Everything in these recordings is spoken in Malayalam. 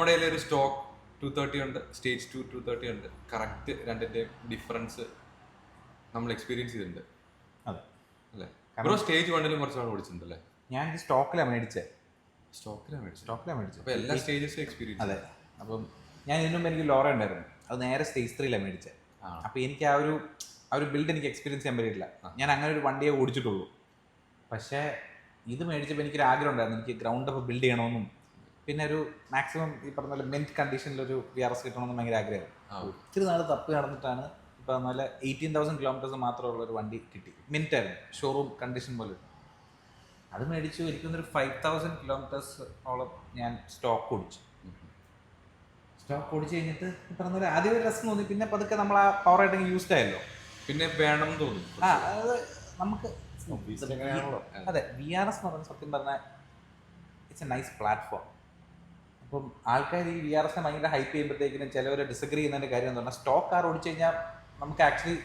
നമ്മുടെ കയ്യിൽ ഒരു സ്റ്റോക്ക് 230 ഉണ്ട്, സ്റ്റേജ് 230 ഉണ്ട്. കറക്റ്റ് രണ്ടിന്റെ ഡിഫറൻസ് നമ്മൾ എക്സ്പീരിയൻസ് ചെയ്തിട്ടുണ്ട്. അതെ അല്ലേ ബ്രോ? സ്റ്റേജ് 1 കുറച്ചാണ് ഓടിച്ചിട്ടുണ്ടല്ലേ? ഞാൻ സ്റ്റോക്കിലാണ് മേടിച്ചത്. സ്റ്റോക്കിലാണ് മേടിച്ചത്. അപ്പോൾ എല്ലാ സ്റ്റേജസും എക്സ്പീരിയൻസ്. അതെ. അപ്പം ഞാൻ ഇതിനു മുമ്പ് എനിക്ക് ലോറ ഉണ്ടായിരുന്നു, അത് നേരെ സ്റ്റേജ് 3 മേടിച്ചത്. അപ്പോൾ എനിക്ക് ആ ഒരു ബിൽഡ് എനിക്ക് എക്സ്പീരിയൻസ് ചെയ്യാൻ പറ്റിയിട്ടില്ല. ഞാൻ അങ്ങനെ ഒരു വണ്ടിയെ ഓടിച്ചിട്ടുള്ളൂ. പക്ഷേ ഇത് മേടിച്ചപ്പോൾ എനിക്കൊരു ആഗ്രഹം ഉണ്ടായിരുന്നു, എനിക്ക് ഗ്രൗണ്ട് അപ്പ് ബിൽഡ് ചെയ്യണമെന്നും പിന്നെ ഒരു മാക്സിമം ഈ പറഞ്ഞ പോലെ മെൻറ്റ് കണ്ടീഷനിലൊരു VRS കിട്ടണമെന്നും ഭയങ്കര ആഗ്രഹമായിരുന്നു. ഒത്തിരി നാൾ തപ്പി നടന്നിട്ടാണ് ഇപ്പോൾ നല്ല 18,000 കിലോമീറ്റേഴ്സ് മാത്രമുള്ള ഒരു വണ്ടി കിട്ടി. മിനിറ്റ് ആയിരുന്നു, ഷോറൂം കണ്ടീഷൻ പോലെ. അത് മേടിച്ചു. എനിക്കൊന്നൊരു 5,000 കിലോമീറ്റേഴ്സ് ഓളം ഞാൻ സ്റ്റോക്ക് ഓടിച്ചു കഴിഞ്ഞിട്ട് ഈ പറഞ്ഞ പോലെ ആദ്യം ഒരു രസം തോന്നി. പിന്നെ പതുക്കെ നമ്മൾ ആ പവറായിട്ട് യൂസ്ഡ് ആയല്ലോ, പിന്നെ വേണം തോന്നും. അത് നമുക്ക് അതെ. VRS എന്ന് പറഞ്ഞാൽ സത്യം പറഞ്ഞാൽ ഇറ്റ്സ് എ നൈസ് പ്ലാറ്റ്ഫോം. അപ്പം ആൾക്കാർ ഈ VRS ഭയങ്കര ഹൈപ്പ് ചെയ്യുമ്പോഴത്തേക്കിനും ചിലവർ ഡിസഗ്രി ചെയ്യുന്നതിൻ്റെ കാര്യം എന്ന് പറഞ്ഞാൽ സ്റ്റോക്ക് കാർ ഓടിച്ചു കഴിഞ്ഞാൽ നമുക്ക് actually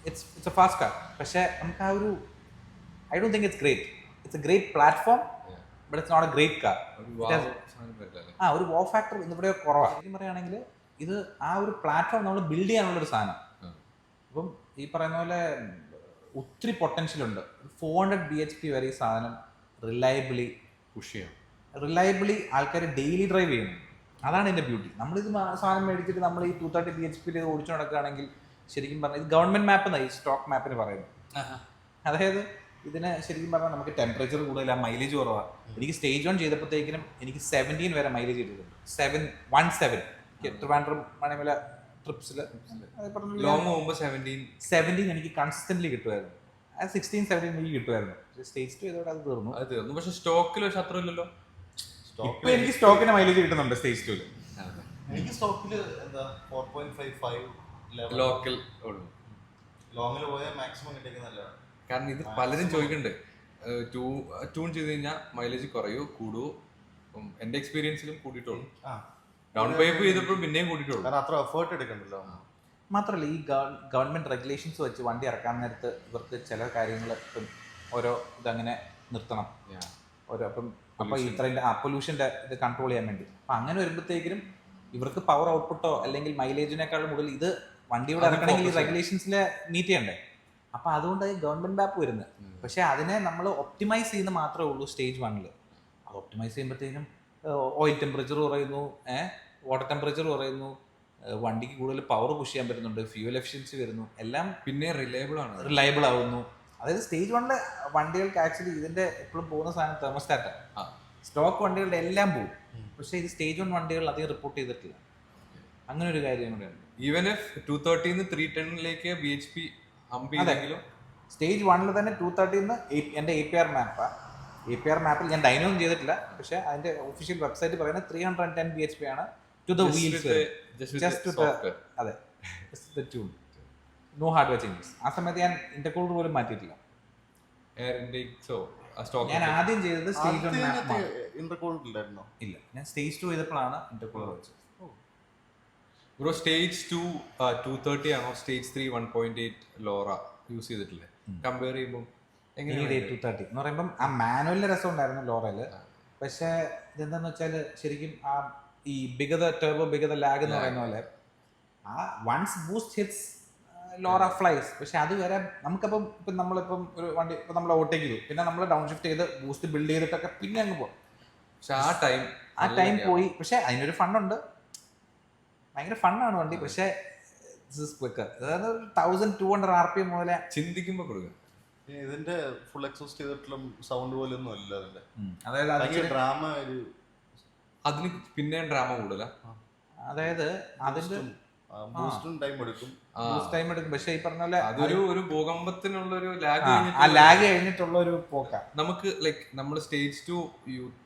it's a fast car. പക്ഷേ നമുക്ക് ആ ഒരു I don't think it's a great platform, but it's not a great car. ഒരു വോ ഫാക്ടർ ഇന്നിവിടെ കുറവാണ്. ശരിക്കും പറയുകയാണെങ്കിൽ ഇത് ആ ഒരു പ്ലാറ്റ്ഫോം നമ്മൾ ബിൽഡ് ചെയ്യാനുള്ളൊരു സാധനം. അപ്പം ഈ പറയുന്ന പോലെ ഒത്തിരി പൊട്ടൻഷ്യൽ ഉണ്ട്. 400 bhp വരെ ഈ സാധനം റിലയബിളി പുഷ് ചെയ്യും. റിലയബിളി ആൾക്കാർ ഡെയിലി ഡ്രൈവ് ചെയ്യുന്നു. അതാണ് എൻ്റെ ബ്യൂട്ടി. നമ്മളിത് സാധനം മേടിച്ചിട്ട് നമ്മൾ ഈ 230 bhp ഇത് ഓടിച്ചു നടക്കുകയാണെങ്കിൽ ശരിക്കും പറഞ്ഞാൽ ഇത് ഗവൺമെൻറ് മാപ്പ് എന്നാണ് ഈ സ്റ്റോക്ക് മാപ്പിന് പറയുന്നത്. അതായത് ഇതിന് ശരിക്കും പറഞ്ഞാൽ നമുക്ക് ടെമ്പറേച്ചർ കൂടുതലാണ്, മൈലേജ് കുറവാണ്. എനിക്ക് സ്റ്റേജ് 1 ചെയ്തപ്പോഴത്തേക്കിനും എനിക്ക് 17 വരെ മൈലേജ് കിട്ടിയിട്ടുണ്ട്. 17 ട്രിവാൻഡ്രം മണിമല ട്രിപ്സിൽ ലോങ് പോകുമ്പോൾ 17 എനിക്ക് കൺസിസ്റ്റന്റ്ലി കിട്ടുമായിരുന്നു. 16-17 എനിക്ക് കിട്ടുമായിരുന്നു. സ്റ്റേജ് 2 ചെയ്തോടെ അത് തീർന്നു. പക്ഷെ സ്റ്റോക്കിൽ പക്ഷെ അത്ര ഇല്ലല്ലോ. ഇപ്പൊ എനിക്ക് സ്റ്റോക്കിന് മൈലേജ് കിട്ടുന്നുണ്ട് സ്റ്റേജ് 2. എനിക്ക് സ്റ്റോക്കില് എന്താ 4.55 ലോക്കൽ ലോങ്ങില് പോയാൽ മാക്സിമം കിട്ടിക്കുന്നല്ല. കാരണം ഇത് പലരും ചോദിക്കുന്നുണ്ട്, ട്യൂൺ ചെയ്ത് കഴിഞ്ഞാൽ മൈലേജ് കുറയോ കൂടുവോ? എന്റെ എക്സ്പീരിയൻസിലും കൂടിയിട്ടുള്ളൂ. ഡൗൺ പൈപ്പ് ചെയ്തപ്പോൾ പിന്നെയും കൂടിയിട്ടുള്ളൂ. കാരണം അത്ര എഫേർട്ട് എടുക്കണ്ടല്ലോ. മാത്രമല്ല ഈ ഗവൺമെന്റ് റെഗുലേഷൻസ് വെച്ച് വണ്ടി ഇറക്കാൻ നേരത്ത് ഇവർക്ക് ചില കാര്യങ്ങൾ ഇപ്പം ഓരോ ഇതങ്ങനെ നിർത്തണം. അപ്പോൾ ഇത്രയും പൊല്യൂഷൻ്റെ ഇത് കൺട്രോൾ ചെയ്യാൻ വേണ്ടി. അപ്പം അങ്ങനെ വരുമ്പോഴത്തേക്കിനും ഇവർക്ക് പവർ ഔട്ട്പുട്ടോ അല്ലെങ്കിൽ മൈലേജിനേക്കാൾ മുകളിൽ ഇത് വണ്ടിയുടെ ഇറക്കണമെങ്കിൽ ഈ റെഗുലേഷൻസിൽ മീറ്റ് ചെയ്യണ്ടേ. അപ്പം അതുകൊണ്ട് ഗവൺമെൻറ് മാപ്പ് വരുന്നത്. പക്ഷേ അതിനെ നമ്മൾ ഒപ്റ്റിമൈസ് ചെയ്യുന്ന മാത്രമേ ഉള്ളൂ സ്റ്റേജ് 1. അത് ഒപ്റ്റിമൈസ് ചെയ്യുമ്പോഴത്തേക്കും ഓയിൽ ടെമ്പറേച്ചർ കുറയുന്നു, വാട്ടർ ടെമ്പറേച്ചർ കുറയുന്നു, വണ്ടിക്ക് കൂടുതൽ പവർ പുഷ് ചെയ്യാൻ പറ്റുന്നുണ്ട്, ഫ്യൂവൽ എഫിഷ്യൻസി വരുന്നു, എല്ലാം പിന്നെ റിലയബിൾ ആവുന്നു. അതായത് സ്റ്റേജ് 1 വണ്ടികൾക്ക് ആക്ച്വലി ഇതിന്റെ എപ്പോഴും പോകുന്ന സാധനം തെർമോസ്റ്റാറ്റാണ്. സ്റ്റോക്ക് വണ്ടികളുടെ എല്ലാം പോകും. പക്ഷേ ഇത് സ്റ്റേജ് 1 വണ്ടികൾ അധികം റിപ്പോർട്ട് ചെയ്തിട്ടില്ല. അങ്ങനെ ഒരു കാര്യം കൂടെ ഉണ്ട്. ഈവൻ 230 310 bhp ഹംപ് ചെയ്തെങ്കിലും സ്റ്റേജ് 1 തന്നെ 230 എൻ്റെ APR മാപ്പിൽ ഞാൻ ഡൈനൊന്നും ചെയ്തിട്ടില്ല. പക്ഷേ അതിന്റെ ഒഫീഷ്യൽ വെബ്സൈറ്റ് പറയുന്നത് 310 bhp ആണ് ടു ദ വീൽസ്. അതെ, ട്യൂൺ, നോ ഹാർഡ്വെയർ ചേഞ്ചസ്. ആ സമയത്ത് ഞാൻ ഇന്റർകൂളർ പോലും മാറ്റിയിട്ടില്ല. ഞാൻ ആദ്യം ചെയ്തത് സ്റ്റേജ് 1 ഇന്റർകൂൾഡ് ഇല്ല, ഞാൻ സ്റ്റേജ് 2 ചെയ്തപ്പോഴാണ് ഇന്റർകൂളർ വെച്ചത്. ബ്രോ സ്റ്റേജ് 2 230 ആണോ സ്റ്റേജ് 3 1.8 ലോറ യൂസ് ചെയ്തിട്ടില്ലേ? കമ്പയർ ചെയ്യുമ്പോൾ 230 എന്ന് പറയുമ്പം ആ മാനുവലിന്റെ രസം ഉണ്ടായിരുന്നു ലോറയില്. പക്ഷെ ഇതെന്താന്ന് വെച്ചാൽ ശരിക്കും ആ ഈ ടർബോ ബിഗർ ലാഗ് എന്ന് പറയുന്ന പോലെ ആ once boost hits Laura flies. പക്ഷെ അത് വരെ നമുക്കപ്പം ഇപ്പം നമ്മളിപ്പം ഒരു വണ്ടി ഇപ്പം നമ്മൾ ഓവർടേക്ക് ചെയ്തു, പിന്നെ നമ്മൾ ഡൗൺ ഷിഫ്റ്റ് ചെയ്ത് ബൂസ്റ്റ് ബിൽഡ് ചെയ്തിട്ടൊക്കെ പിന്നെ അങ്ങ് പോകും. പക്ഷെ ആ ടൈം പോയി. പക്ഷെ അതിനൊരു ഫണ്ണുണ്ട്, ഭയങ്കര ഫണ്ണാണ് വണ്ടി. പക്ഷേ അതായത് 1200 RPM മുതലേ ചിന്തിക്കുമ്പോൾ കൊടുക്കുക. ഇതിന്റെ ഫുൾ എക്സോസ്റ്റ് ചെയ്തിട്ടുള്ള സൗണ്ട് പോലെ ഒന്നും അല്ല അതിന്റെ. അതായത് ഡ്രാമ അതിന് പിന്നെ ഡ്രാമ കൂടുതല. അതായത് അതിന്റെ ടൈം എടുക്കും. പക്ഷെ ഈ പറഞ്ഞ പോലെ അതൊരു ഭൂകമ്പത്തിനുള്ള ഒരു ലാഗ് കഴിഞ്ഞിട്ടുള്ള ഒരു പോക്ക. നമുക്ക് ലൈക്ക് നമ്മൾ സ്റ്റേജ് 2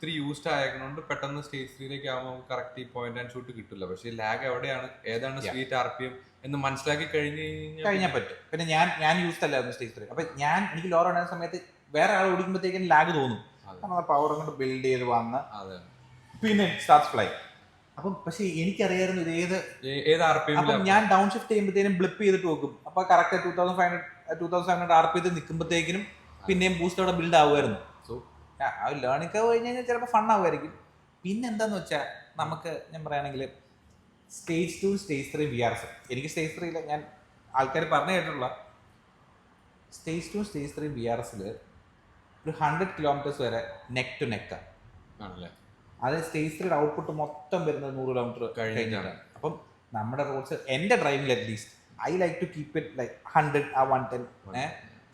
3 യൂസ്ഡ് ആയതുകൊണ്ട് പെട്ടെന്ന് സ്റ്റേജ് 3 ആകുമ്പോൾ കറക്റ്റ് ഈ പോയിന്റ് ആൻഡ് ഷൂട്ട് കിട്ടില്ല. പക്ഷെ ലാഗ് എവിടെയാണ്, ഏതാണ് സ്വീറ്റ് RPM എന്ന് മനസ്സിലാക്കി കഴിഞ്ഞാൽ പറ്റും. പിന്നെ ഞാൻ യൂസ്ഡ് അല്ലായിരുന്നു സ്റ്റേജ് 3. അപ്പൊ എനിക്ക് ലോറ ഉണ്ടായിരുന്ന സമയത്ത് വേറെ ആൾ ഓടിക്കുമ്പോഴത്തേക്കും ലാഗ് തോന്നും. പവർ കൊണ്ട് ബിൽഡ് ചെയ്ത് വന്ന് പിന്നെ സ്റ്റാർട്ട്സ് ഫ്ലൈ. അപ്പം പക്ഷെ എനിക്കറിയായിരുന്നു ഇത് ഏത് RPM. അപ്പം ഞാൻ ഡൗൺ ഷിഫ്റ്റ് ചെയ്യുമ്പോഴത്തേനും ബ്ലിപ്പ് ചെയ്തിട്ട് നോക്കും. അപ്പൊ കറക്റ്റ് 2500 RPM നിൽക്കുമ്പോഴത്തേക്കിനും പിന്നെയും ബൂസ്റ്റ് അവിടെ ബിൽഡ് ആവുമായിരുന്നു. സോ ആ ലേണിംഗ് കഴിഞ്ഞ് കഴിഞ്ഞാൽ ചിലപ്പോൾ ഫൺ ആവുമായിരിക്കും. പിന്നെ എന്താന്ന് വെച്ചാൽ നമുക്ക് ഞാൻ പറയുകയാണെങ്കിൽ സ്റ്റേജ് 2 സ്റ്റേജ് 3 VRS. എനിക്ക് സ്റ്റേജ് 3 ഞാൻ ആൾക്കാർ പറഞ്ഞു കേട്ടിട്ടുള്ള സ്റ്റേജ് 2 സ്റ്റേജ് 3 VRSൽ ഒരു 100 കിലോമീറ്റേഴ്സ് വരെ നെക്ക് ടു നെക്കാണ്. ആണല്ലേ? അത് സ്റ്റേജ് 3 ഔട്ട്പുട്ട് മൊത്തം വരുന്നത് 100 കിലോമീറ്റർ കഴിഞ്ഞിട്ടാണ്. അപ്പം നമ്മുടെ റോഡ്സ് എൻ്റെ ഡ്രൈവിംഗിൽ at least I like to keep it like 100 ആ 110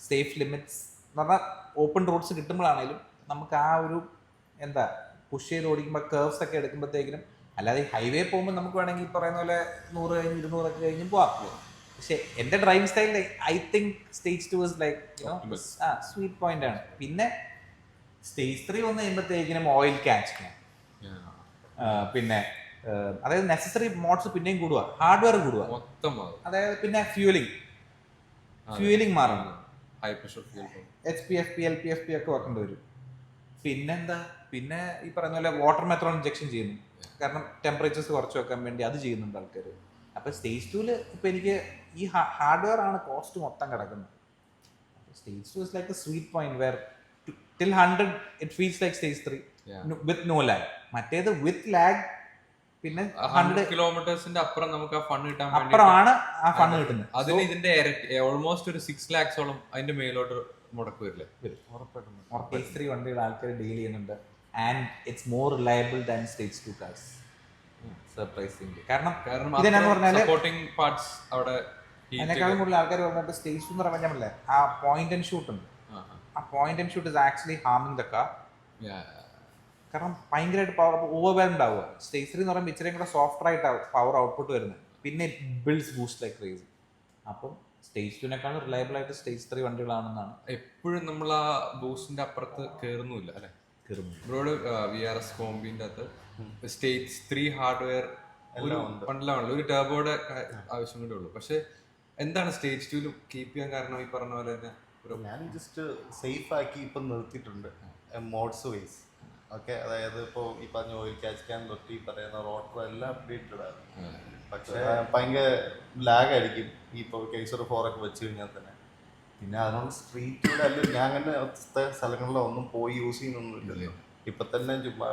സേഫ് ലിമിറ്റ്സ് എന്ന് പറഞ്ഞാൽ ഓപ്പൺ റോഡ്സ് കിട്ടുമ്പോഴാണേലും നമുക്ക് ആ ഒരു എന്താ പുഷ് ചെയ്ത് ഓടിക്കുമ്പോൾ കേർവ്സ് ഒക്കെ എടുക്കുമ്പോഴത്തേക്കിനും, അല്ലാതെ ഈ ഹൈവേ പോകുമ്പോൾ നമുക്ക് വേണമെങ്കിൽ പറയുന്ന പോലെ 100 കഴിഞ്ഞ് 200 ഒക്കെ കഴിഞ്ഞ് പോവാം. പക്ഷേ എൻ്റെ driving style I think stage 2 is like sweet point ആണ്. പിന്നെ സ്റ്റേജ് 3 വന്ന് കഴിയുമ്പോഴത്തേക്കിനും ഓയിൽ ക്യാച്ച്, പിന്നെ അതായത് നെസസറി മോഡ്സ് പിന്നെയും കൂടുക, ഹാർഡ്വെയർ കൂടുക മൊത്തം മാറും. അതായത് പിന്നെ ഫ്യൂലിംഗ് മാറണം, high pressure fuel HPFP LPFP ഒക്കെ വെക്കേണ്ടി വരും. പിന്നെന്താ, പിന്നെ ഈ പറയുന്ന പോലെ വാട്ടർ മെത്രോൺ ഇഞ്ചക്ഷൻ ചെയ്യുന്നു, കാരണം ടെമ്പറേച്ചേഴ്സ് കുറച്ച് വെക്കാൻ വേണ്ടി അത് ചെയ്യുന്നുണ്ട് ആൾക്കാർ. അപ്പോൾ സ്റ്റേജ് 2 ഇപ്പം എനിക്ക് ഈ ഹാർഡ്വെയർ ആണ് കോസ്റ്റ് മൊത്തം കിടക്കുന്നത്. Stage 2 is like a sweet point where till 100 it feels like stage 3 with no lag. മറ്റേത് വിത്ത് ലാഗ്, പിന്നെ 100 കിലോമീറ്റേഴ്സിന്റെ അപ്പുറം നമുക്ക് ആ ഫണ്ട് കിട്ടാൻ അപ്പുറമാണ് ആ ഫണ്ട് കിട്ടുന്നത്. അതിന് ഇതിന്റെ ഓൾമോസ്റ്റ് ഒരു 6 lakhs-ഓളം അതിന്റെ മേലോട്ട് മുടക്ക് വരില്ലേ? സ്റ്റേജ് 3 വണ്ടികൾ ആൾക്കാർ ഡീൽ ചെയ്യുന്നുണ്ട്. And it's more reliable than stage 2 cars. Surprising. കാരണം ഇതെന്നു പറഞ്ഞാൽ സപ്പോർട്ടിംഗ് പാർട്സ് അവിടെ അതിനേക്കാളും കൂടുതൽ ആൾക്കാർ പറഞ്ഞിട്ട് സ്റ്റേജ് 2 എന്ന് പറയാൻ പറ്റില്ല, ആ പോയിന്റ് ആൻഡ് ഷൂട്ട് ഉണ്ട്. ആ point and shoot is actually ഹാമിങ് ദ കാർ. കാരണം ഭയങ്കരമായിട്ട് പവർ ഓവർവെൽഡ് ആവുക. സ്റ്റേജ് 3 എന്ന് പറയുമ്പോൾ ഇച്ചിരി കൂടെ സോഫ്റ്റ് ആയിട്ട് പവർ ഔട്ട്പുട്ട് വരുന്നത്, പിന്നെ ബിൽഡ്സ് ബൂസ്റ്റ് ലൈക്ക് ക്രേസി. അപ്പം സ്റ്റേജ് 2-നേക്കാളും റിലയബിൾ ആയിട്ട് സ്റ്റേജ് 3 വണ്ടികളാണെന്നാണ്. എപ്പോഴും നമ്മൾ ആ ബൂസ്റ്റിന്റെ അപ്പുറത്ത് കയറുന്നില്ല അല്ലെ? ബ്രോഡ് VRS കോമ്പിന്റെ അകത്ത് സ്റ്റേജ് 3 ഹാർഡ്വെയർ പണ്ടിലാണല്ലോ, ഒരു ടർബോയുടെ ആവശ്യം കൂടെ ഉള്ളൂ. പക്ഷെ എന്താണ് സ്റ്റേജ് 2 കീപ്പ് ചെയ്യാൻ കാരണം? ഈ പറഞ്ഞ പോലെ തന്നെ ഞാൻ ജസ്റ്റ് സേഫ് ആക്കി ഇപ്പം നിർത്തിയിട്ടുണ്ട് മോഡ്സ് വൈസ്. ഓക്കെ, അതായത് ഇപ്പോൾ ഈ പറഞ്ഞ ഓയിൽ ക്യാച്ച് ക്യാൻ തൊട്ട് ഈ പറയുന്ന റോട്ടർ എല്ലാം അപ്ഡേറ്റഡ് ആണ്. പക്ഷേ ഭയങ്കര ലാഗ് ആയിരിക്കും ഈ ഇപ്പോൾ കേസർ 4 ഒക്കെ വെച്ച് കഴിഞ്ഞാൽ തന്നെ. പിന്നെ അതിനുള്ള സ്ട്രീറ്റിലൂടെ അല്ലെങ്കിൽ ഞാൻ അങ്ങനെ സ്ഥലങ്ങളിലൊന്നും പോയി യൂസ് ചെയ്യുന്നൊന്നുമില്ലല്ലോ. ഇപ്പൊ തന്നെ ചുമ്മാ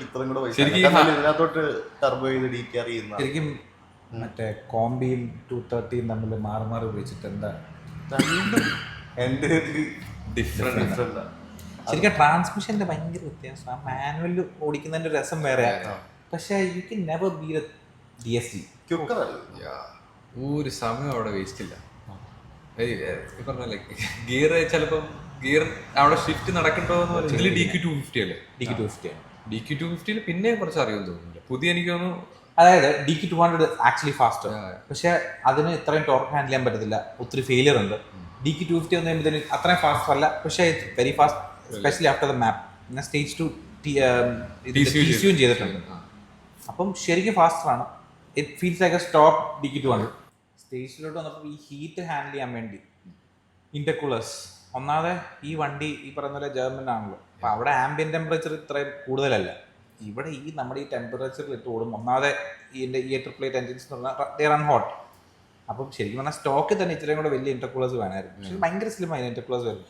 ഇത്രയും കൂടെ പൈസ ഇതിനകത്തോട്ട് ടർബോ ചെയ്ത് DTR ചെയ്യുന്ന ശരിക്കും മറ്റേ കോമ്പിയും 230 തമ്മിൽ മാറി മാറി ഉപയോഗിച്ചിട്ട് എന്താ രണ്ടും എൻ്റെ ഡിഫറെന്റ്. ശരിക്കും ട്രാൻസ്മിഷന്റെ ഭയങ്കര വ്യത്യാസം. ആ മാനുവൽ ഓടിക്കുന്നതിന്റെ രസം വേറെയാണ്. പക്ഷെ you can never be a DSG. ഒരു സമയം അവിടെ വേസ്റ്റ് ഇല്ല. പറഞ്ഞല്ലേ ഗിയർ ചിലപ്പം ഗിയർ അവിടെ ഷിഫ്റ്റ് നടക്കണ്ടോ എന്ന് പറഞ്ഞാൽ DQ250 അല്ലേ? DQ250 ആണ്. DQ250 പിന്നെ കുറച്ച് അറിയാൻ തോന്നുന്നില്ല. പുതിയ എനിക്ക് തോന്നുന്നു അതായത് DQ200 ആക്ച്വലി ഫാസ്റ്റർ, പക്ഷെ അതിന് ഇത്രയും ടോർക്ക് ഹാൻഡിൽ ചെയ്യാൻ പറ്റത്തില്ല, ഒത്തിരി ഫെയിലിയർ ഉണ്ട്. DQ250 എന്ന് പറയുമ്പോൾ അത്രയും ഫാസ്റ്റ് അല്ല, പക്ഷേ it's very fast, especially after the map. പിന്നെ സ്റ്റേജ് 2 TCU ചെയ്തിട്ടുണ്ട്. അപ്പം ശരിക്കും ഫാസ്റ്ററാണ്. It feels like a stop DQ200. സ്റ്റേജിലോട്ട് വന്നപ്പോൾ ഈ ഹീറ്റ് ഹാൻഡിൽ ചെയ്യാൻ വേണ്ടി ഇന്റർകൂളേഴ്സ്, ഒന്നാമതെ ഈ വണ്ടി ഈ പറയുന്ന പോലെ ജർമ്മൻ ആണല്ലോ, അപ്പോൾ അവിടെ ആംബിയൻ ടെമ്പറേച്ചർ ഇത്രയും കൂടുതലല്ല. ഇവിടെ ഈ നമ്മുടെ ഈ ടെമ്പറേച്ചറിൽ ഇട്ട് ഓടും. ഒന്നാമതെ ഇതിൻ്റെ ഈ 888 എൻജിൻസ് എന്ന് പറഞ്ഞാൽ ദേ റൺ ഹോട്ട്. അപ്പം ശരിക്കും പറഞ്ഞാൽ സ്റ്റോക്കിൽ തന്നെ ഇത്രയും കൂടെ വലിയ ഇന്റർകൂളേഴ്സ് വേണമായിരുന്നു. പക്ഷേ ഭയങ്കര സ്ലിമായി ഇന്റർകൂളേഴ്സ് വരും.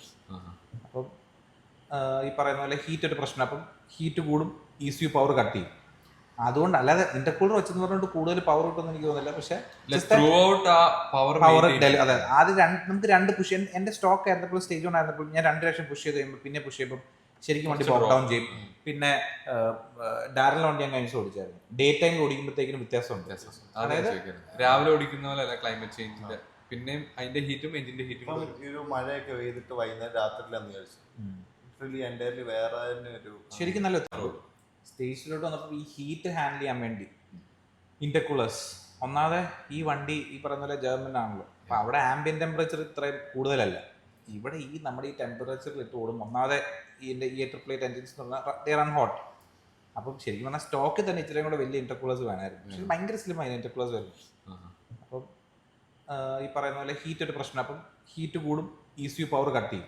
അപ്പം ഈ പറയുന്ന പോലെ ഹീറ്റ് ഒരു പ്രശ്നം. അപ്പം ഹീറ്റ് കൂടും, ECU പവർ കട്ട് ചെയ്യും. അതുകൊണ്ട് അല്ലാതെ ഇന്റർകൂളർ വെച്ചെന്ന് പറഞ്ഞിട്ട് കൂടുതൽ പവർ കിട്ടുമെന്ന് എനിക്ക് തോന്നുന്നില്ല. പക്ഷേ പവർ അതെ, ആദ്യം നമുക്ക് 2 പുഷ്, എൻ്റെ സ്റ്റോക്ക് ആയിരുന്നപ്പോൾ സ്റ്റേജ് 1 ആയിരുന്നപ്പോൾ ഞാൻ 2 ലക്ഷം പുഷ് ചെയ്ത് കഴിയുമ്പോൾ പിന്നെ പുഷ് ചെയ്യുമ്പോൾ ശരിക്കും വണ്ടി പവർ ഡൗൺ ചെയ്യും. പിന്നെ ഡാരൽ വണ്ടി ഞാൻ കഴിഞ്ഞ ഓടിച്ചായിരുന്നു. ഡേ ടൈമിൽ ഓടിക്കുമ്പോഴത്തേക്കിനും വ്യത്യാസമുണ്ട്. അതായത് രാവിലെ ഓടിക്കുന്ന പോലെ അല്ല ക്ലൈമറ്റ് ചേഞ്ചിന്റെ, പിന്നെയും അതിന്റെ ഹീറ്റും എഞ്ചിന്റെ ഹീറ്റും. ഒരു മഴയൊക്കെ പെയ്തിട്ട് വൈകുന്നേരം രാത്രിയിലാന്ന് വിചാരിച്ചു. എൻ്റെ വേറെ തന്നെ ഒരു ശരിക്കും നല്ല സ്റ്റേജിലോട്ട് വന്നപ്പോൾ ഈ ഹീറ്റ് ഹാൻഡിൽ ചെയ്യാൻ വേണ്ടി ഇന്റർകൂളേഴ്സ്, ഒന്നാമതെ ഈ വണ്ടി ഈ പറയുന്ന പോലെ ജർമ്മൻ ആണല്ലോ, അപ്പോൾ അവിടെ ആംബിയൻ ടെമ്പറേച്ചർ ഇത്രയും കൂടുതലല്ല. ഇവിടെ ഈ നമ്മുടെ ഈ ടെമ്പറേച്ചറിൽ ഇട്ട് ഓടും. ഒന്നാമതെ ഇതിൻ്റെ ഈ 888 എൻജിൻസ് എന്ന് പറഞ്ഞാൽ ദേ റൺ ഹോട്ട്. അപ്പം ശരിക്കും പറഞ്ഞാൽ സ്റ്റോക്കിൽ തന്നെ ഇത്രയും കൂടെ വലിയ ഇന്റർകൂളേഴ്സ് വേണമായിരുന്നു. പക്ഷേ ഭയങ്കര സ്ലിമായി ഇന്റർകൂളേഴ്സ് വരും. അപ്പം ഈ പറയുന്ന പോലെ ഹീറ്റ് ഒരു പ്രശ്നം. അപ്പം ഹീറ്റ് കൂടും, ECU പവർ കട്ട് ചെയ്യും.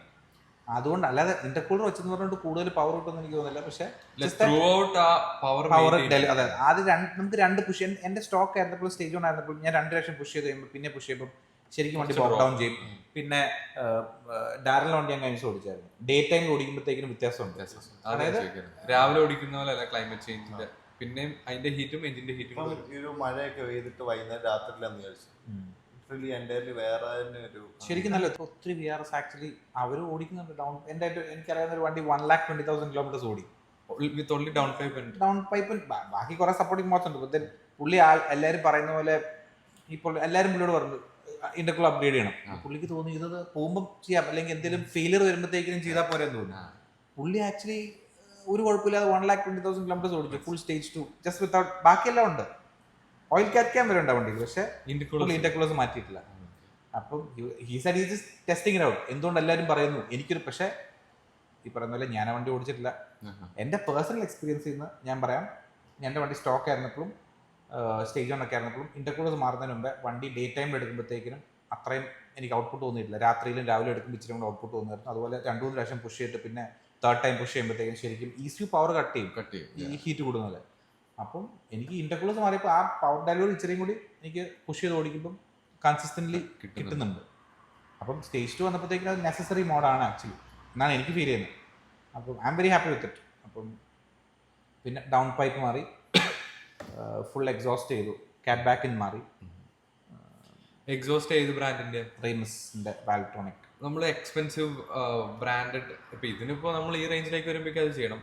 അതുകൊണ്ട് അല്ലാതെ ഇന്റർകൂളർ വെച്ചെന്ന് പറഞ്ഞിട്ട് കൂടുതൽ പവർ കിട്ടുമെന്ന് എനിക്ക് തോന്നുന്നില്ല. പക്ഷേ പവർ അതെ, ആദ്യം നമുക്ക് 2 പുഷ്, എൻ്റെ സ്റ്റോക്ക് ആയിരുന്നപ്പോൾ സ്റ്റേജ് 1 ആയിരുന്നപ്പോൾ ഞാൻ 2 ലക്ഷം പുഷ് ചെയ്ത് കഴിയുമ്പോൾ പിന്നെ പുഷ് ചെയ്യുമ്പോൾ ശരിക്കും വണ്ടി ബോക്ക് ഡൗൺ ചെയ്യും. പിന്നെ ഡാരലിന്റെ വണ്ടി ഞാൻ കഴിഞ്ഞ ഓടിച്ചായിരുന്നു. ഡേ ടൈമിൽ ഓടിക്കുമ്പോഴത്തേക്കിനും വ്യത്യാസമുണ്ട്. അതായത് രാവിലെ ഓടിക്കുന്ന പോലെ അല്ല ക്ലൈമറ്റ് ചേഞ്ചിന്റെ, പിന്നെയും അതിന്റെ ഹീറ്റും എഞ്ചിന്റെ ഹീറ്റും. ഒരു മഴയൊക്കെ പെയ്തിട്ട് വൈകുന്നേരം രാത്രിയിലാന്ന് വിചാരിച്ചു. എൻ്റെ വേറെ തന്നെ ഒരു ശരിക്കും നല്ല ഒത്തിരി VRS ആക്ച്വലി അവർ ഓടിക്കുന്നുണ്ട്. എനിക്കറിയാവുന്ന ഒരു വണ്ടി 1,20,000 കിലോമീറ്റേഴ്സ് ഓടി വിത്ത് ഓൺലി ഡൗൺ പൈപ്പ്. ബാക്കി കുറെ സപ്പോർട്ടിങ് മോഡ്സ് ഉണ്ട്. പുള്ളി എല്ലാവരും പറയുന്ന പോലെ ഇപ്പോൾ എല്ലാവരും പുള്ളിയോട് പറഞ്ഞു ഇന്റർകൂൾ അപ്ഗ്രേഡ് ചെയ്യണം. പുള്ളിക്ക് തോന്നി ഇത് പോകുമ്പോൾ ചെയ്യാം, അല്ലെങ്കിൽ എന്തെങ്കിലും ഫെയിലിയർ വരുമ്പോഴത്തേക്കും ചെയ്താൽ പോരെന്ന് തോന്നുന്നു. പുള്ളി ആക്ച്വലി ഒരു കുഴപ്പമില്ലാതെ 1,20,000 കിലോമീറ്റേഴ്സ് ഓടിച്ചു ഫുൾ സ്റ്റേജ് 2 ജസ്റ്റ് വിത്തൗട്ട്. ബാക്കിയെല്ലാം ഉണ്ട്, ഓയിൽ ക്യാൻ വരെ ഉണ്ട് വണ്ടിയിൽ, പക്ഷേ ഇന്റർകൂളേഴ്സ് മാറ്റിയിട്ടില്ല. അപ്പം ടെസ്റ്റിംഗ് ഇറ്റ് ഔട്ട്. എന്തുകൊണ്ട് എല്ലാവരും പറയുന്നു എനിക്കൊരു, പക്ഷേ ഈ പറയുന്ന പോലെ ഞാൻ ആ വണ്ടി ഓടിച്ചിട്ടില്ല. എൻ്റെ പേഴ്സണൽ എക്സ്പീരിയൻസിൽ നിന്ന് ഞാൻ പറയാം, എൻ്റെ വണ്ടി സ്റ്റോക്ക് ആയിരുന്നപ്പോഴും സ്റ്റേജ് 1 ഒക്കെ ആയിരുന്നപ്പോഴും ഇന്റർകൂളേഴ്സ് മാറുന്നതിന് മുമ്പേ വണ്ടി ഡേ ടൈമിൽ എടുക്കുമ്പോഴത്തേക്കിനും അത്രയും എനിക്ക് ഔട്ട്പുട്ട് തോന്നിയിട്ടില്ല. രാത്രിയിലും രാവിലെ എടുക്കുമ്പോൾ ഇച്ചിരി കൂടെ ഔട്ട്പുട്ട് തോന്നുമായിരുന്നു. അതുപോലെ 2-3 പ്രാവശ്യം പുഷ് ചെയ്തിട്ട് പിന്നെ തേർഡ് ടൈം പുഷ് ചെയ്യുമ്പോഴത്തേക്കും ശരിക്കും ECU പവർ കട്ട് ചെയ്യും ഈ ഹീറ്റ് കൂടുന്നത്. അപ്പം എനിക്ക് ഇന്റർകൂളേഴ്സ് മാറിയപ്പോൾ ആ പവർ ഡെലിവറി ഇച്ചിരിയും കൂടി എനിക്ക് പുഷ് ചെയ്ത് ഓടിക്കുമ്പം കൺസിസ്റ്റൻ്റ്ലി കിട്ടുന്നുണ്ട്. അപ്പം സ്റ്റേജ് 2 വന്നപ്പോഴത്തേക്കും അത് നെസസറി മോഡാണ് ആക്ച്വലി എന്നാണ് എനിക്ക് ഫീൽ ചെയ്യുന്നത്. അപ്പം I am very happy with it. അപ്പം പിന്നെ ഡൗൺ പൈപ്പ് മാറി, ഫുൾ എക്സോസ്റ്റ് ചെയ്തു, കാറ്റ് ബാക്കിൻ മാറി. എക്സോസ്റ്റ് ഏത് ബ്രാൻഡിന്റെ? റെയിംസിന്റെ വാൽട്രോണിക്. നമ്മൾ എക്സ്പെൻസീവ് ബ്രാൻഡഡ്, ഇപ്പൊ ഇതിനിപ്പോ നമ്മൾ ഈ റേഞ്ചിലേക്ക് വരുമ്പോഴേക്കും അത് ചെയ്യണം.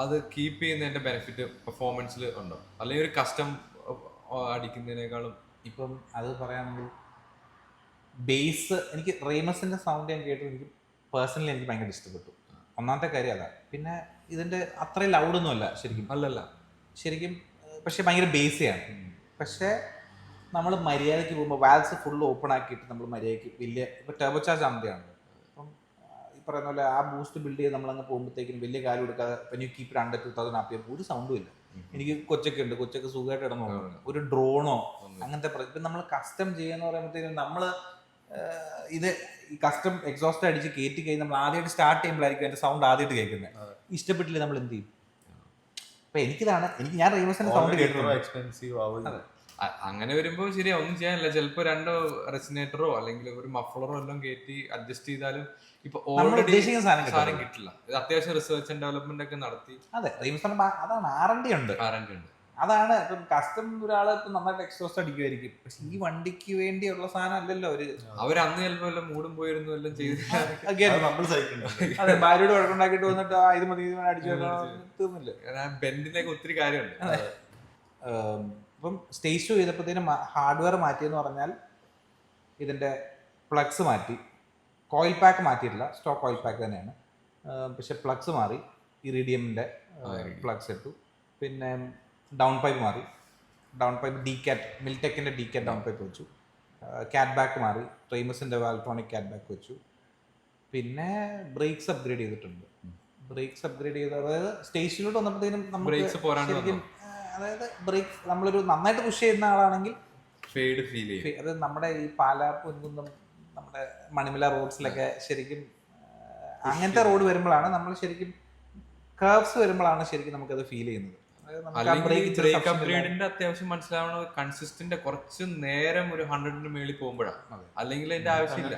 അത് കീപ്പ് ചെയ്യുന്നതിന്റെ ബെനിഫിറ്റ് പെർഫോമൻസിൽ ഉണ്ടോ, അല്ലെങ്കിൽ ഒരു കസ്റ്റം അടിക്കുന്നതിനേക്കാളും? ഇപ്പം അത് പറയുകയാണെങ്കിൽ ബേസ് എനിക്ക് റെയിമസിന്റെ സൗണ്ട് ഞാൻ കേട്ടു, എനിക്ക് പേഴ്സണലി എനിക്ക് ഭയങ്കര ഇഷ്ടപ്പെട്ടു. ഒന്നാമത്തെ കാര്യം അതാണ്. പിന്നെ ഇതിന്റെ അത്രയും ലൗഡൊന്നും അല്ല ശരിക്കും, അല്ലല്ല ശരിക്കും, പക്ഷെ ഭയങ്കര ബേസിയാണ്. പക്ഷേ നമ്മൾ മര്യാദയ്ക്ക് പോകുമ്പോൾ വാൽസ് ഫുൾ ഓപ്പൺ ആക്കിയിട്ട് നമ്മൾ മര്യാദയ്ക്ക് വലിയ ഇപ്പോൾ ടർബോ ചാർജ് ആകുമ്പോഴാണ്. അപ്പം ഈ പറയുന്ന പോലെ ആ ബൂസ്റ്റ് ബിൽഡ് ചെയ്ത് നമ്മളങ്ങ് പോകുമ്പോഴത്തേക്കും വലിയ കാര്യം കൊടുക്കാതെ പിന്നെ കീപ്പ് ഇട്ട് 2,000 RPM ഒരു സൗണ്ടും ഇല്ല. എനിക്ക് കൊച്ചൊക്കെ ഉണ്ട്, കൊച്ചൊക്കെ സുഖമായിട്ട് ഇടന്നു ഒരു ഡ്രോണോ അങ്ങനത്തെ. ഇപ്പം നമ്മൾ കസ്റ്റം ചെയ്യാന്ന് പറയുമ്പോഴത്തേക്കും നമ്മൾ ഇത് ഈ കസ്റ്റം എക്സോസ്റ്റ് അടിച്ച് കയറ്റി കഴിഞ്ഞ് നമ്മൾ ആദ്യമായിട്ട് സ്റ്റാർട്ട് ചെയ്യുമ്പോഴായിരിക്കും അതിന്റെ സൗണ്ട് ആദ്യമായിട്ട് കേൾക്കുന്നത്. ഇഷ്ടപ്പെട്ടില്ല നമ്മൾ എന്ത് ചെയ്യും? അപ്പൊ ഞാൻ റീമസിന്റെ സൗണ്ട് കേട്ടിട്ടുള്ളൂ. എക്സ്പെൻസീവ് ആവും. അങ്ങനെ വരുമ്പോൾ ശരിയാ, ഒന്നും ചെയ്യാനില്ല. ചിലപ്പോൾ 2 റെസിനേറ്ററോ അല്ലെങ്കിൽ ഒരു മഫ്ലറോ എല്ലാം കയറ്റി അഡ്ജസ്റ്റ് ചെയ്താലും ഇപ്പൊ ഓൾറെഡി സാധനം കിട്ടില്ല. ഇത് അത്യാവശ്യം റിസർച്ച് ആൻഡ് ഡെവലപ്മെന്റ് ഒക്കെ നടത്തി. അതെ, റീമസിന് അതാണ് R&D ഉണ്ട്. അതാണ് ഇപ്പം കസ്റ്റം ഒരാള് ഇപ്പം നന്നായിട്ട് എക്സോസ്റ്റ് അടിക്കുമായിരിക്കും, പക്ഷെ ഈ വണ്ടിക്ക് വേണ്ടിയുള്ള സാധനം അല്ലല്ലോ അവർ അന്ന് ചിലപ്പോ എല്ലാം മൂടും പോയിരുന്നു എല്ലാം ചെയ്ത്. അതെ, ഭാര്യയോട് വഴക്കുണ്ടാക്കിയിട്ട് വന്നിട്ട് ഇത് മതി അടിച്ചു തീർന്നില്ല. ബെൻഡിനൊക്കെ ഒത്തിരി കാര്യമുണ്ട്. ഇപ്പം സ്റ്റേജ് 2 ചെയ്തപ്പോഴത്തേനും ഹാർഡ്വെയർ മാറ്റിയെന്ന് പറഞ്ഞാൽ ഇതിന്റെ പ്ലഗ്സ് മാറ്റി, കോയിൽ പാക്ക് മാറ്റിയിട്ടില്ല, സ്റ്റോക്ക് കോയിൽ പാക്ക് തന്നെയാണ്. പക്ഷെ പ്ലഗ്സ് മാറി, ഇറിഡിയമിന്റെ പ്ലഗ്സ് ഇട്ടു. പിന്നെ ഡൗൺ പൈപ്പ് മാറി, ഡൗൺ പൈപ്പ് DCAT മിൽടെക്കിന്റെ DCAT ഡൗൺ പൈപ്പ് വെച്ചു. കാറ്റ് ബാക്ക് മാറി, റെയിമസിന്റെ വാൽട്രോണിക് കാറ്റ് ബാക്ക് വെച്ചു. പിന്നെ ബ്രേക്സ് അപ്ഗ്രേഡ് ചെയ്തിട്ടുണ്ട്. ബ്രേക്സ് അപ്ഗ്രേഡ് ചെയ്ത്, അതായത് സ്റ്റേഷനിലോട്ട് വന്നപ്പോഴത്തേനും ശരിക്കും, അതായത് ബ്രേക്ക് നമ്മളൊരു നന്നായിട്ട് പുഷ് ചെയ്യുന്ന ആളാണെങ്കിൽ അത് നമ്മുടെ ഈ പാലാ പൊൻകുന്നം നമ്മുടെ മണിമല റോഡ്സിലൊക്കെ ശരിക്കും അങ്ങനത്തെ റോഡ് വരുമ്പോഴാണ് നമ്മൾ ശരിക്കും കർവ്സ് വരുമ്പോഴാണ് ശരിക്കും നമുക്കത് ഫീൽ ചെയ്യുന്നത്. ബ്രേക്ക് അപ്ഗ്രേഡിന്റെ അത്യാവശ്യം മനസ്സിലാവണത് കൺസിസ്റ്റന്റ് കുറച്ച് നേരം ഒരു 100-ന് മേളിൽ പോകുമ്പോഴാണ്, അല്ലെങ്കിൽ അതിന്റെ ആവശ്യമില്ല.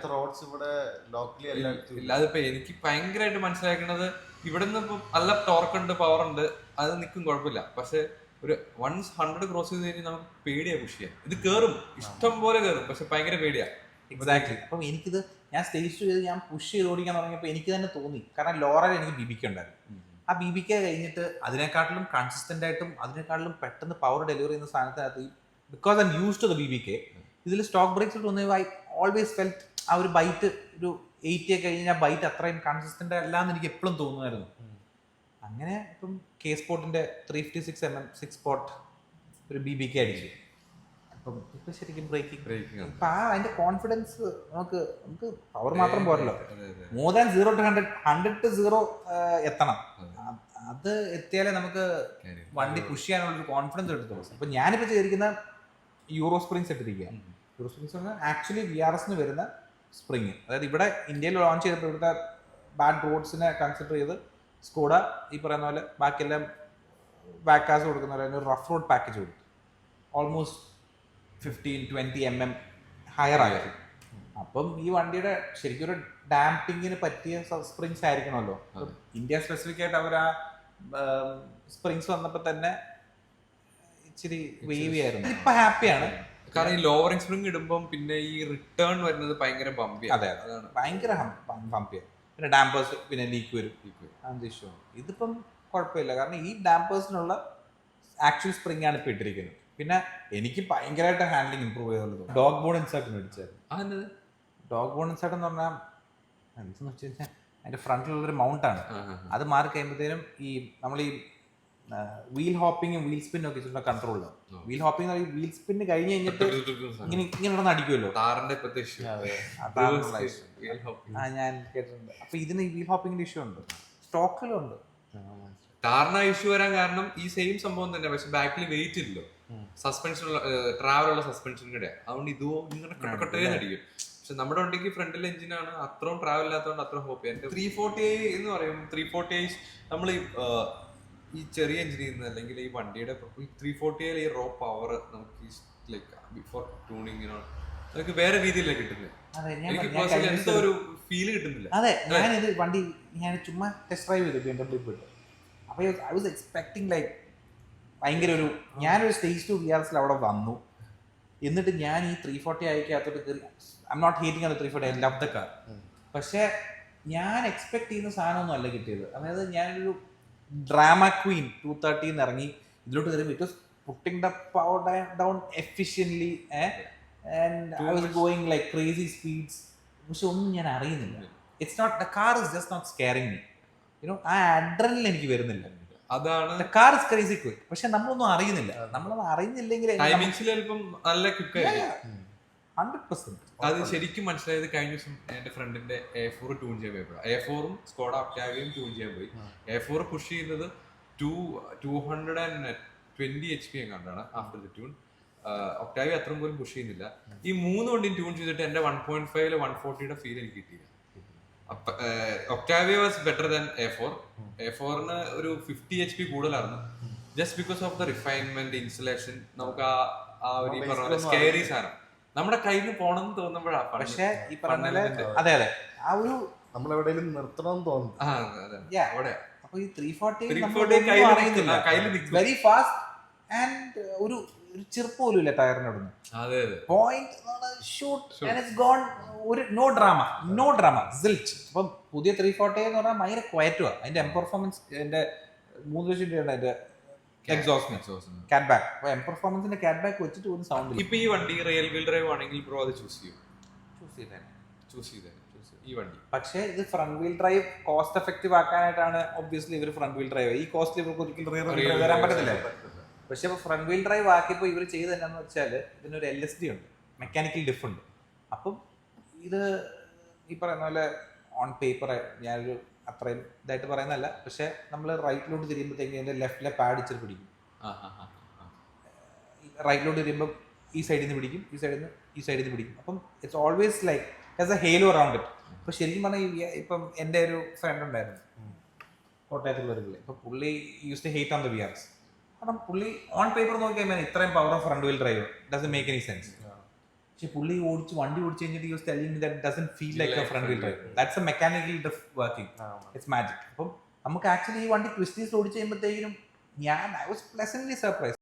അതിപ്പോ എനിക്ക് ഭയങ്കരമായിട്ട് മനസ്സിലാക്കുന്നത് ഇവിടെ നിന്ന് ഇപ്പൊ നല്ല ടോർക്ക് ഉണ്ട്, പവർ ഉണ്ട്, അത് നിൽക്കും കുഴപ്പമില്ല. പക്ഷെ ഒരു 100 ക്രോസ് ചെയ്ത് കഴിഞ്ഞാൽ നമുക്ക് പേടിയാ പുഷ് ചെയ്യാൻ. ഇത് കയറും, ഇഷ്ടം പോലെ കയറും, പക്ഷെ ഭയങ്കര പേടിയാ. എക്സാക്ട്ലി. അപ്പം എനിക്കിത് ഞാൻ സ്റ്റേജ് ചെയ്ത് ഞാൻ പുഷ് ചെയ്ത് ഓടിക്കാൻ തുടങ്ങിയപ്പോൾ എനിക്ക് തന്നെ തോന്നി, കാരണം ലോറയിൽ എനിക്ക് BBK ഉണ്ടായിരുന്നു. ആ BBK കഴിഞ്ഞിട്ട് അതിനെക്കാട്ടിലും കൺസിസ്റ്റന്റ് ആയിട്ടും അതിനെക്കാട്ടിലും പെട്ടെന്ന് പവർ ഡെലിവറി ചെയ്യുന്ന സാധനത്തിനകത്ത്, ബിക്കോസ് ഐ എം യൂസ്ഡ് ടു ദ BBK, ഇതിൽ സ്റ്റോക്ക് ബ്രേക്സ് ഇട്ട് വന്നു. ഐ ഓൾവേസ് ഫെൽറ്റ് ആ ഒരു ബൈറ്റ്, ഒരു 80 കഴിഞ്ഞാൽ ബൈറ്റ് അത്രയും കൺസിസ്റ്റന്റ് അല്ലാന്ന് എനിക്ക് എപ്പോഴും തോന്നുമായിരുന്നു. അങ്ങനെ ഇപ്പം K-Sportന്റെ 356mm 6 spot ഒരു BBK അടിച്ചു. അപ്പം ഇപ്പൊ ശരിക്കും ബ്രേക്കിംഗ് ഇപ്പൊ അതിന്റെ കോൺഫിഡൻസ് നമുക്ക് പവർ മാത്രം പോരല്ലോ, മോർ ദാൻ 0 to 100, 100 to 0 എത്തണം. അത് എത്തിയാലേ നമുക്ക് വണ്ടി പുഷ് ചെയ്യാനുള്ള കോൺഫിഡൻസ് എടുത്തുള്ളൂ. അപ്പൊ ഞാനിപ്പോ ചെയ്തിരിക്കുന്ന യൂറോ സ്പ്രിങ്സ് ഇട്ടിരിക്കുകയാണ്. യൂറോ സ്പ്രിങ്സ് പറഞ്ഞാൽ ആക്ച്വലി VRSന് വരുന്ന സ്പ്രിങ്, അതായത് ഇവിടെ ഇന്ത്യയിൽ ലോഞ്ച് ചെയ്തപ്പോൾ ഇവിടുത്തെ ബാഡ് റോഡ്സിനെ കൺസിഡർ ചെയ്ത് സ്കോഡ ഈ പറയുന്ന പോലെ ബാക്കിയെല്ലാം ബാക്കാസ് കൊടുക്കുന്ന പോലെ ഒരു റഫ് റോഡ് പാക്കേജ് കൊടുത്തു. ഓൾമോസ്റ്റ് 15-20 mm ഹയർ ആയിരുന്നു. അപ്പം ഈ വണ്ടിയുടെ ശരിക്കും ഒരു ഡാമ്പിങ്ങിന് പറ്റിയ സ്പ്രിങ്സ് ആയിരിക്കണമല്ലോ. ഇന്ത്യ സ്പെസിഫിക് ആയിട്ട് അവർ ആ സ്പ്രിങ്സ് വന്നപ്പോൾ തന്നെ ഇച്ചിരി വേവി ആയിരുന്നു. ഇപ്പൊ ഹാപ്പിയാണ്, കാരണം ഈ ലോവറിംഗ് സ്പ്രിംഗ് ഇടുമ്പം പിന്നെ ഈ റിട്ടേൺ വരുന്നത് ഭയങ്കര ബമ്പി. അതെ അതാണ് ഭയങ്കര ബമ്പിയാണ്. പിന്നെ ഡാമ്പേഴ്സ് പിന്നെ ലീക്ക് വരും, അങ്ങനത്തെ ഇഷ്യൂ. ഇതിപ്പം കുഴപ്പമില്ല, കാരണം ഈ ഡാമ്പേഴ്സിനുള്ള ആക്ച്വൽ സ്പ്രിംഗ് ആണ് ഇപ്പൊ ഇട്ടിരിക്കുന്നത്. പിന്നെ എനിക്ക് ഭയങ്കരമായിട്ട് ഹാൻഡ്ലിങ് ഇമ്പ്രൂവ് ചെയ്തുള്ളത് ഡോഗ് ബോൺ ഇൻസേർട്ട് മേടിച്ചായിരുന്നു. ഡോഗ് ബോൺ ഇൻസേർട്ട് എന്ന് പറഞ്ഞാൽ എന്തെന്ന് വെച്ച് കഴിഞ്ഞാൽ അതിന്റെ ഫ്രണ്ടിലുള്ളൊരു മൗണ്ടാണ്. അത് മാറി കഴിയുമ്പോഴത്തേനും ഈ നമ്മൾ ഈ വീൽ ഹോപ്പിങ്ങും വീൽ സ്പിന്നും ഒക്കെ ഇച്ചിരി control. Wheel hopping wheel spin കഴിഞ്ഞ് കഴിഞ്ഞിട്ട് ഇങ്ങനെ നടന്ന് അടിക്കുമല്ലോ. ഞാൻ കേട്ടിട്ടുണ്ട്. അപ്പൊ ഇതിന് വീൽ ഹോപ്പിംഗിന്റെ ഇഷ്യൂ ഉണ്ട്, സ്റ്റോക്കിലും ഉണ്ട്. ടാറിന് ഇഷ്യൂ വരാൻ കാരണം ഈ സെയിം സംഭവം തന്നെ, പക്ഷെ ബാക്കിൽ വെയിറ്റ് ഇല്ലല്ലോ, സസ്പെൻഷൻ ട്രാവലുള്ള സസ്പെൻഷൻ കൂടെ, അതുകൊണ്ട് ഇതോ ഇങ്ങനെ കട്ടക്കട്ടേന്ന് അടിക്കും. പക്ഷെ നമ്മുടെ വണ്ടിക്ക് ഫ്രണ്ടിൽ എഞ്ചിനാണ്, അത്രയും ട്രാവൽ ഇല്ലാത്തതുകൊണ്ട് അത്ര ഹോപ്പ് ചെയ്യാം. 340i എന്ന് പറയും, 340i നമ്മൾ ഈ ചെറിയ എഞ്ചിനിൽ നിന്ന് അല്ലെങ്കിൽ ഈ വണ്ടിയുടെ 340i ഈ റോ പവർ നമുക്ക് ലൈക്ക് ബിഫോർ ട്യൂണിങ്ങിനോ നമുക്ക് വേറെ രീതിയിലാണ് കിട്ടുന്നത്. എനിക്ക് പേഴ്സണലി എന്തോ ഒരു ഫീല് കിട്ടുന്നില്ല. അതെ, ഞാനിത് വണ്ടി ഞാൻ ചുമ്മാ ടെസ്റ്റ് ഡ്രൈവ് ചെയ്തു BMW പോയിട്ട്. അപ്പോൾ ഐ വാസ് എക്സ്പെക്ടിങ് ലൈക്ക് ഭയങ്കര ഒരു, ഞാനൊരു സ്റ്റേജ് 2 VRS അവിടെ വന്നു, എന്നിട്ട് ഞാൻ ഈ 340iക്കകത്തോട്ട് കയറി. ഐ എം നോട്ട് ഹേറ്റിംഗ് ആണ് 340, ഐ ലവ് ദ കാർ. പക്ഷെ ഞാൻ എക്സ്പെക്ട് ചെയ്യുന്ന സാധനമൊന്നും അല്ല കിട്ടിയത്. അതായത് ഞാനൊരു ഡ്രാമ ക്വീൻ 230 ഇറങ്ങി ഇതിലോട്ട് കയറി. It was putting the power down efficiently and I was going like crazy speeds. പക്ഷെ ഒന്നും ഞാൻ അറിയുന്നില്ല. It's not, the car is just not scaring me, you know. ആ അഡ്രനലിൻ എനിക്ക് വരുന്നില്ല. അതാണ് കാർ ഇസ് ക്രേസി ക്വിക്ക്. പക്ഷെ നമ്മളൊന്നും അറിയുന്നില്ല. നമ്മളത് അറിയുന്നില്ലെങ്കിൽ 100%. അത് ശരിക്കും മനസ്സിലായത് കഴിഞ്ഞ ദിവസം എന്റെ ഫ്രണ്ടിന്റെ A4 ട്യൂൺ ചെയ്യാൻ പോയപ്പോഴാണ്. A4ഉം സ്കോഡ ഒക്ടാവിയയും ട്യൂൺ ചെയ്യാൻ പോയി. A4 പുഷ് ചെയ്യുന്നത് 220 HP കണ്ടാണ് ആഫ്റ്റർ ദ ട്യൂൺ. ഒക്ടാവിയ അത്രയും പോലും പുഷ് ചെയ്യുന്നില്ല. ഈ 3 വണ്ടിയും ട്യൂൺ ചെയ്തിട്ട് എന്റെ 1.5 140യുടെ ഫീൽ എനിക്ക് കിട്ടിയില്ല. Octavia was better than A4. A4ന് ഒരു 50 HP കൂടുതലായിരുന്നു. Just because of the refinement, insulation, നമുക്ക് ആ ഒരു പറഞ്ഞ സ്കെയറി സാധനം നമ്മുടെ കയ്യിൽ നിന്ന് പോണെന്ന് തോന്നുമ്പോഴാണ്. പക്ഷെ ഈ പറഞ്ഞ അതെ അതെ ആ ഒരു നമ്മളെവിടെയും നിർത്തണം തോന്നുന്നു. അവിടെ അപ്പൊ ഈ 340 വെരി ഫാസ്റ്റ് ആൻഡ് ഒരു ചെറുപ്പ് പോലും ഇല്ല ടയറിനോടൊന്നും. Point shoot and it's gone. ഒരു നോ ഡ്രാമ സിൽറ്റ്. അപ്പം പുതിയ 340 എന്ന് പറഞ്ഞാൽ ഭയങ്കര ക്വയറ്റുവാ. അതിന്റെ എം പെർഫോമൻസ് എന്റെ 3 ലക്ഷം രൂപയുടെ അതിന്റെ എക്സോസ്റ്റ് കാറ്റ് ബാക്ക്. അപ്പൊ എം പെർഫോമൻസിന്റെ കാറ്റ് ബാക്ക് വെച്ചിട്ട് ഒരു സൗണ്ട്. ഇപ്പൊ ഈ വണ്ടി റിയൽ വീൽ ഡ്രൈവ് ആണെങ്കിൽ ബ്രോ അത് ചൂസ് ചെയ്തേ ഈ വണ്ടി. പക്ഷേ ഇത് front wheel drive cost effective ആക്കാനായിട്ടാണ് ഒബ്വിയസ്ലി ഇവർ ഫ്രണ്ട് വീൽ ഡ്രൈവ്. ഈ കോസ്റ്റ് ഇവർക്ക് ഒരിക്കലും വരാൻ പറ്റത്തില്ല. പക്ഷെ ഇപ്പൊ ഫ്രണ്ട് വീൽ ഡ്രൈവ് ആക്കിയപ്പോൾ ഇവർ ചെയ്ത് എന്നാന്ന് വെച്ചാൽ ഇതിനൊരു LSD ഉണ്ട്, മെക്കാനിക്കൽ ഡിഫ് ഉണ്ട്. അപ്പം ഇത് ഈ പറയുന്ന പോലെ ഓൺ പേപ്പർ ഞാനൊരു അത്രയും ഇതായിട്ട് പറയുന്നതല്ല, പക്ഷെ നമ്മൾ റൈറ്റിലോട്ട് തിരിയുമ്പോഴത്തേക്ക് എൻ്റെ ലെഫ്റ്റിലെ പാഡ് ഇച്ചിരി പിടിക്കും. റൈറ്റിലോട്ട് തിരിയുമ്പോൾ ഈ സൈഡിൽ നിന്ന് പിടിക്കും, ഈ സൈഡിൽ നിന്ന് പിടിക്കും. അപ്പം it's always like as a halo around it. ഇപ്പം ശരിക്കും പറഞ്ഞാൽ ഇപ്പം എൻ്റെ ഒരു ഫ്രണ്ട് ഉണ്ടായിരുന്നു കോട്ടയത്തുള്ളൊരു പുള്ളി. ഇപ്പം പുള്ളി use to hate on the VRS. കാരണം പുള്ളി ഓൺ പേപ്പർ നോക്കി കഴിഞ്ഞാൽ ഇത്രയും power of front wheel drive doesn't make any sense. പക്ഷെ പുള്ളി വണ്ടി ഓടിച്ചു കഴിഞ്ഞിട്ട് use telling that doesn't feel like a front wheel drive. That's a mechanical diff working. It's magic. അപ്പം നമുക്ക് ആക്ച്വലി ഈ വണ്ടി ട്വിസ്റ്റീസ് ഓടിച്ച് കഴിയുമ്പോഴത്തേക്കും ഐ വാസ് പ്ലസന്റ്ലി സർപ്രൈസ്.